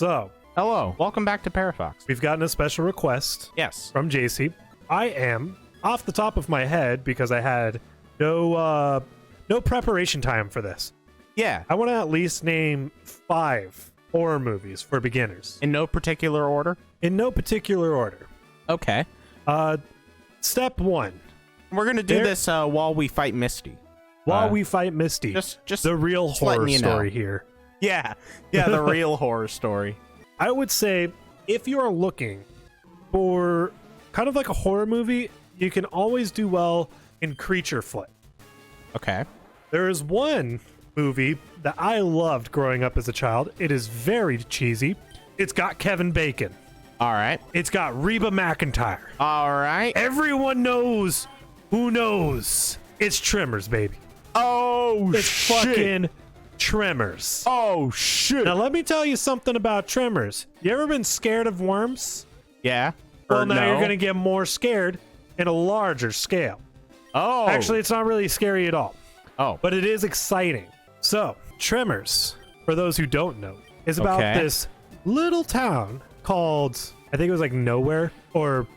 So, Hello, welcome back to Parafox. we've gotten a special request Yes. from JC. I am, off the top of my head, because I had no preparation time for this, Yeah. I want to at least name 5 horror movies for beginners. In no particular order? In no particular order. Okay. Step 1. We're going to do There- this while we fight Misty. While we fight Misty. Just the real horror letting you know. story here. Yeah. Yeah, the real horror story. I would say if you are looking for kind of like a horror movie, you can always do well in creature flick. Okay. There is one movie that I loved growing up as a child. It is very cheesy. It's got Kevin Bacon. All right. It's got Reba McEntire. All right. Everyone knows who knows. It's Tremors, baby. Oh, It's fucking Tremors. Oh, shit. Now, let me tell you something about Tremors. You ever been scared of worms? Yeah. Well, Or now no? you're going to get more scared in a larger scale. Oh. Actually, it's not really scary at all, Oh. but it is exciting. So, Tremors, for those who don't know, is about Okay. this little town called, I think it was like Nowhere or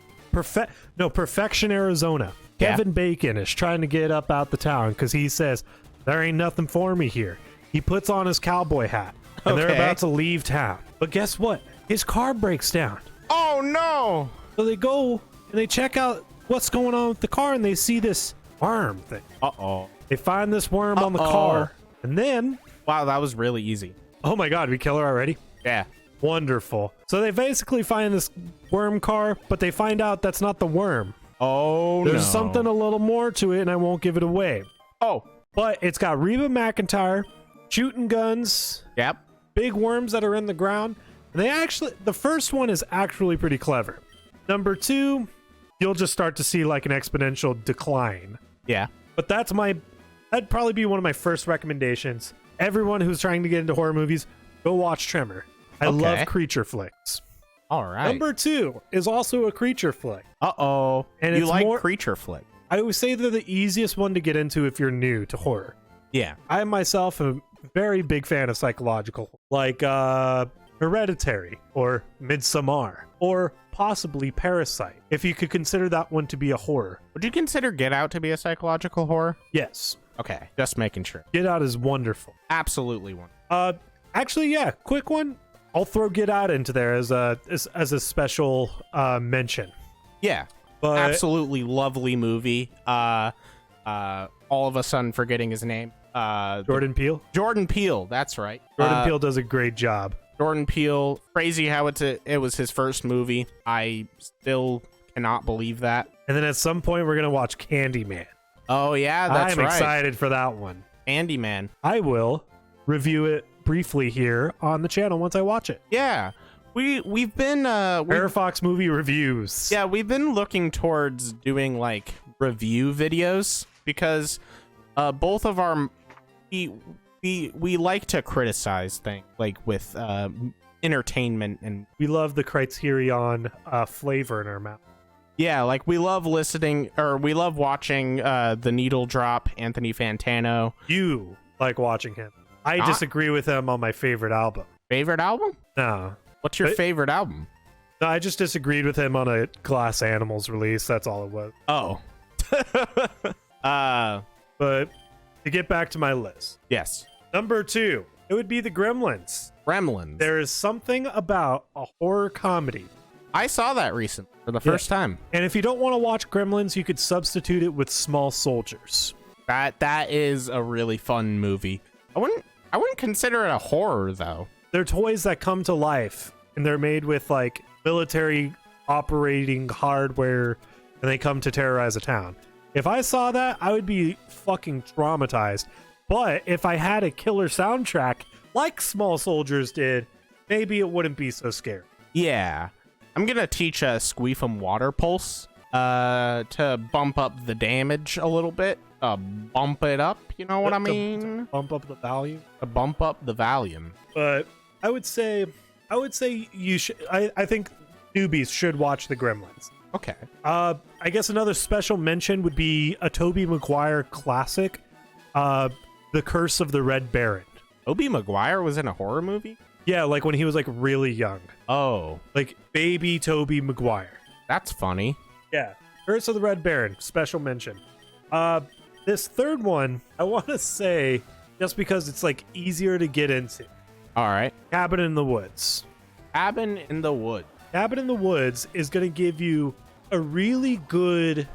Perfection, Arizona. Yeah. Kevin Bacon is trying to get up out the town because he says, there ain't nothing for me here. He puts on his cowboy hat, and they're Okay. about to leave town. But guess what? His car breaks down. Oh, no. So they go and they check out what's going on with the car, and they see this worm thing. Uh-oh. They find this worm on the Uh-oh. car, and then, Wow, that was really easy. oh my god, we kill her already? Yeah. Wonderful. So they basically find this worm car, but they find out that's not the worm. Oh, There's no. something a little more to it, and I won't give it away. Oh. But it's got Reba McEntire, shooting guns, Yep. big worms that are in the ground. And the first one is actually pretty clever. Number 2, you'll just start to see like an exponential decline. Yeah. But that'd probably be one of my first recommendations. Everyone who's trying to get into horror movies, go watch Tremor. I Okay. love creature flicks. All right. Number 2 is also a creature flick. Uh-oh. And you it's like more- creature flick. I would say they're the easiest one to get into if you're new to horror. Yeah. I myself am a very big fan of psychological, like Hereditary or Midsommar or possibly Parasite, if you could consider that one to be a horror. Would you consider Get Out to be a psychological horror? Yes, Okay, just making sure. Get Out is wonderful. Absolutely one. Actually, yeah, quick one. I'll throw Get Out into there as a special mention. Yeah. But Absolutely lovely movie. All of a sudden forgetting his name. Jordan Peele. Jordan Peele, that's right. Jordan Peele does a great job. Jordan Peele, crazy how it was his first movie. I still cannot believe that. And then at some point, we're gonna watch Candyman. Oh yeah, that's I'm right. excited for that one. Candyman. I will review it briefly here on the channel once I watch it. Yeah. We've been Parafox movie reviews. yeah, we've been looking towards doing like review videos because both of our we like to criticize things like with entertainment and We love the criterion flavor in our mouth. yeah, like we love listening or we love watching The Needle Drop, Anthony Fantano. You like watching him. I disagree with him on my favorite album. Favorite album? No. What's your But- favorite album? No, I just disagreed with him on a Glass Animals release. That's all it was. Oh. But to get back to my list. Yes. Number 2, it would be the Gremlins. Gremlins. There is something about a horror comedy. I saw that recently for the first time. And if you don't want to watch Gremlins, you could substitute it with Small Soldiers. That is a really fun movie. I wouldn't consider it a horror though. They're toys that come to life, and they're made with like military operating hardware, and they come to terrorize a town. If I saw that, I would be fucking traumatized. But if I had a killer soundtrack like Small Soldiers did, maybe it wouldn't be so scary. Yeah. I'm gonna teach a Squeefum Water Pulse to bump up the damage a little bit. Bump it up, you know what I mean? Bump up the value. To bump up the volume. But I would say you should. I think newbies should watch the Gremlins. Okay. I guess another special mention would be a Tobey Maguire classic, The Curse of the Red Baron. Tobey Maguire was in a horror movie? Yeah, like when he was like really young, Oh, like baby Toby Maguire. that's funny. Yeah, Curse of the Red Baron, special mention. This third one, I want to say, just because it's like easier to get into, All right. Cabin in the Woods. Cabin in the Wood. Cabin in the Woods is going to give you a really good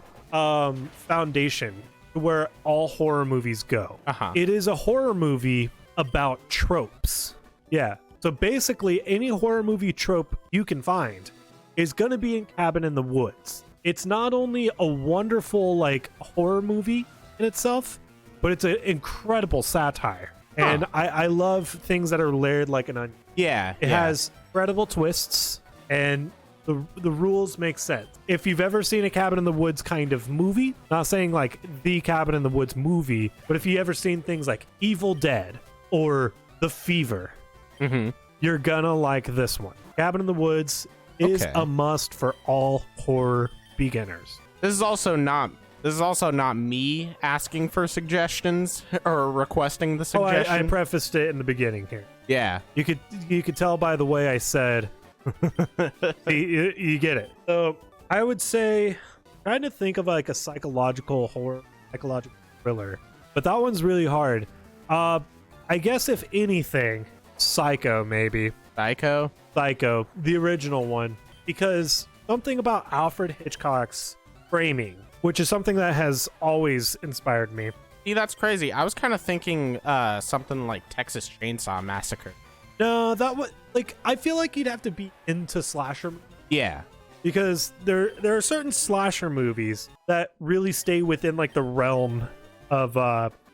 foundation to where all horror movies go. Uh-huh. It is a horror movie about tropes. Yeah. So basically, any horror movie trope you can find is going to be in Cabin in the Woods. It's not only a wonderful like horror movie in itself, but it's an incredible satire. And I love things that are layered like an onion. Yeah. It has incredible twists, and the rules make sense. If you've ever seen a Cabin in the Woods kind of movie, not saying like the Cabin in the Woods movie, but if you ever seen things like Evil Dead or The Fever, you're gonna like this one. Cabin in the Woods is Okay. a must for all horror beginners. This is also not me asking for suggestions or requesting the Oh, suggestion. I prefaced it in the beginning here. Yeah. You could tell by the way I said. you get it. So I would say, trying to think of like a psychological horror, psychological thriller, but that one's really hard. I guess if anything, Psycho maybe. Psycho. Psycho, the original one, because something about Alfred Hitchcock's framing, which is something that has always inspired me. See, that's crazy. I was kind of thinking something like Texas Chainsaw Massacre. No, that would like I feel like you'd have to be into slasher Yeah. because there are certain slasher movies that really stay within like the realm of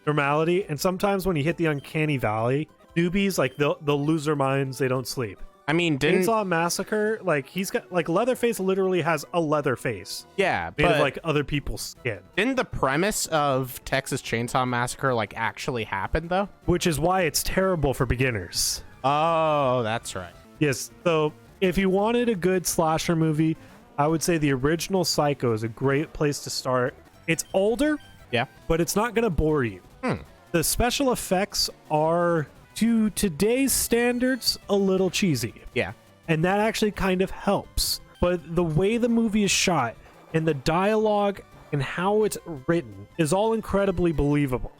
normality, and sometimes when you hit the uncanny valley, newbies like they'll lose their minds, they don't sleep. I mean, Chainsaw Massacre, like he's got like Leatherface literally has a leather face yeah, made but of like other people's skin, didn't the premise of Texas Chainsaw Massacre like actually happen though? which is why it's terrible for beginners. Oh, that's right. Yes, so if you wanted a good slasher movie, I would say the original Psycho is a great place to start. It's older, Yeah. but it's not going to bore you. The special effects are, to today's standards, a little cheesy. Yeah. And that actually kind of helps. But the way the movie is shot and the dialogue and how it's written is all incredibly believable.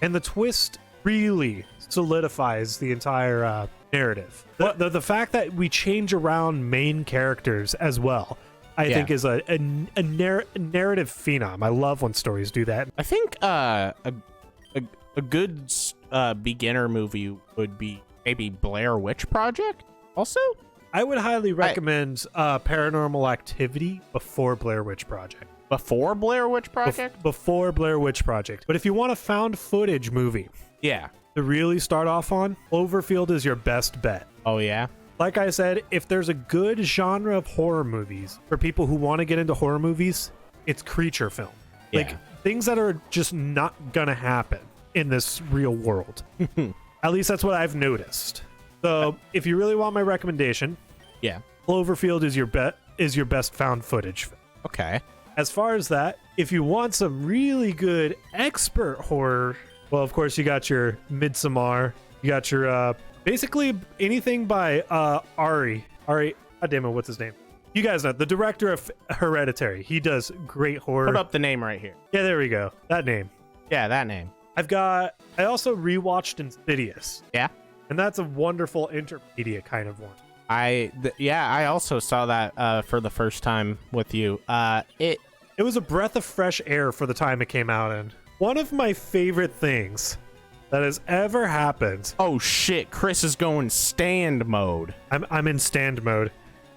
And the twist really solidifies the entire narrative. The fact that we change around main characters as well, I think is a narrative phenom. I love when stories do that. I think a good beginner movie would be maybe Blair Witch Project also. I would highly recommend Paranormal Activity before Blair Witch Project. Before Blair Witch Project? Before Blair Witch Project. But if you want a found footage movie Yeah. to really start off on, Cloverfield is your best bet. Oh, yeah? Like I said, if there's a good genre of horror movies for people who want to get into horror movies, it's creature film. Like Yeah. things that are just not gonna happen in this real world. At least that's what I've noticed. So if you really want my recommendation, Yeah. Cloverfield is your best found footage film. Okay. As far as that, if you want some really good expert horror, well, of course, you got your Midsommar. You got your basically anything by Ari. God damn it, what's his name? You guys know the director of Hereditary. He does great horror. Put up the name right here. Yeah, there we go. That name. Yeah, that name. I also rewatched Insidious, Yeah. and that's a wonderful intermedia kind of one. I also saw that for the first time with you. It was a breath of fresh air for the time it came out in. One of my favorite things that has ever happened. Oh shit, Chris is going stand mode. I'm in stand mode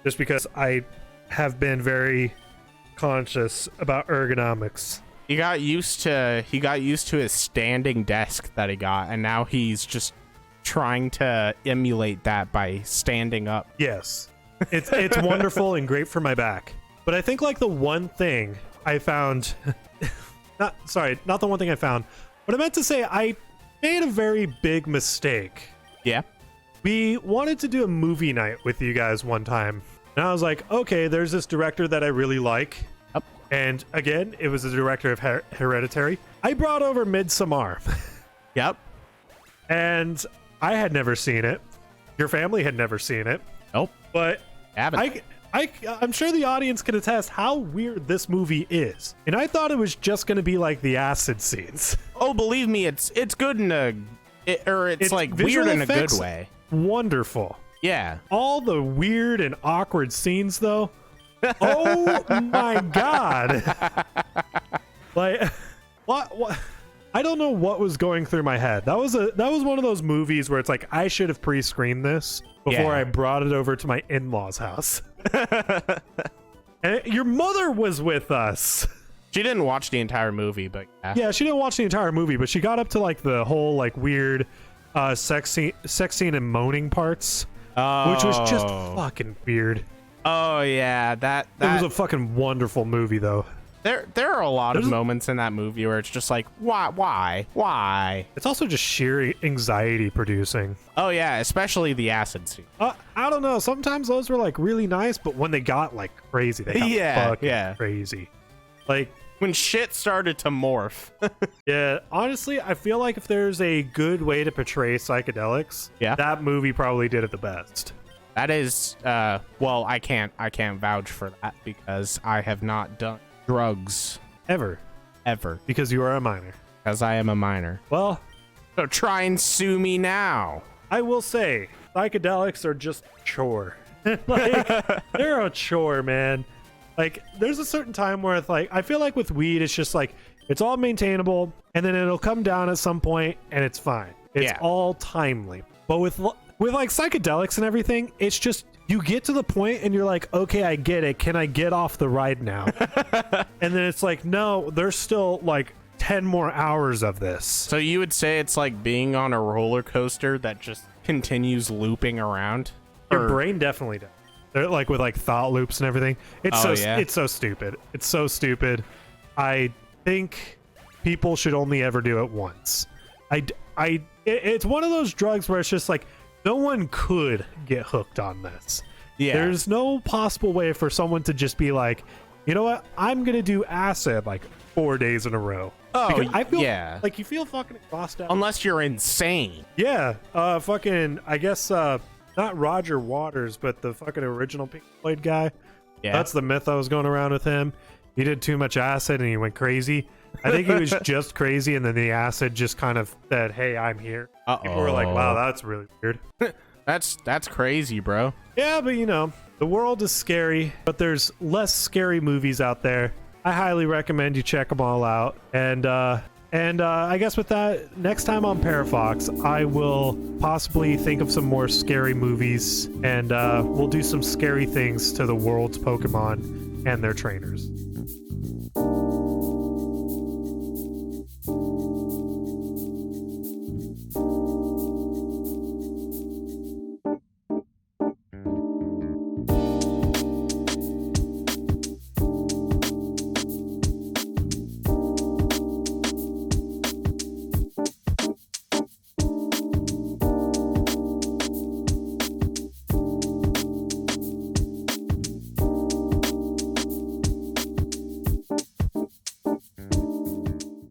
just because I have been very conscious about ergonomics. He got used to his standing desk that he got, and now he's just trying to emulate that by standing up. Yes. It's wonderful and great for my back. But I think like the one thing I found not the one thing I found. But I meant to say I made a very big mistake. Yeah. We wanted to do a movie night with you guys one time. And I was like, okay, there's this director that I really like. Yep. And again, it was the director of Hereditary. I brought over Midsommar. Yep. And I had never seen it. Your family had never seen it. Nope. But Haven't. I'm sure the audience can attest how weird this movie is. And I thought it was just going to be like the acid scenes. Oh, believe me, it's good in it's like visual weird in a good effects, way. Wonderful. Yeah. All the weird and awkward scenes, though. Oh my god! Like, what? I don't know what was going through my head. That was one of those movies where it's like I should have pre-screened this before I brought it over to my in-laws' house. And your mother was with us. She didn't watch the entire movie, but Yeah, she didn't watch the entire movie, but she got up to like the whole like weird sex scene and moaning parts, which was just fucking weird. Oh yeah, that It was a fucking wonderful movie though. There are a lot of moments in that movie where it's just like, why? It's also just sheer anxiety producing. Oh yeah, especially the acid scene. I don't know. Sometimes those were like really nice, but when they got like crazy, they got fucking crazy. Like when shit started to morph. Yeah, honestly, I feel like if there's a good way to portray psychedelics, that movie probably did it the best. That is, well, I can't vouch for that because I have not done drugs ever because you are a minor. Because I am a minor. Well, so try and sue me now. I will say psychedelics are just a chore. Like, they're a chore, man. Like, there's a certain time where it's like, I feel like with weed, it's just like, it's all maintainable, and then it'll come down at some point, and it's fine. It's all timely. But with like psychedelics and everything, it's just, you get to the point and you're like, okay, I get it. Can I get off the ride now? And then it's like, no, there's still like 10 more hours of this. So you would say it's like being on a roller coaster that just continues looping around? Your brain definitely does. They're like with like thought loops and everything. It's it's so stupid. It's so stupid. I think people should only ever do it once. It's one of those drugs where it's just like no one could get hooked on this. Yeah. There's no possible way for someone to just be like, you know what? I'm gonna do acid like 4 days in a row. Oh, because I feel like you feel fucking exhausted. Unless you're insane. Yeah. Fucking. I guess. Not Roger Waters, but the fucking original Pink Floyd guy. Yeah. That's the myth I was going around with him. He did too much acid and he went crazy. I think he was just crazy, and then the acid just kind of said, "Hey, I'm here." People were like, "Wow, that's really weird." That's crazy, bro. Yeah, but you know, the world is scary, but there's less scary movies out there. I highly recommend you check them all out. And I guess with that, next time on Parafox, I will possibly think of some more scary movies, and we'll do some scary things to the world's Pokemon and their trainers.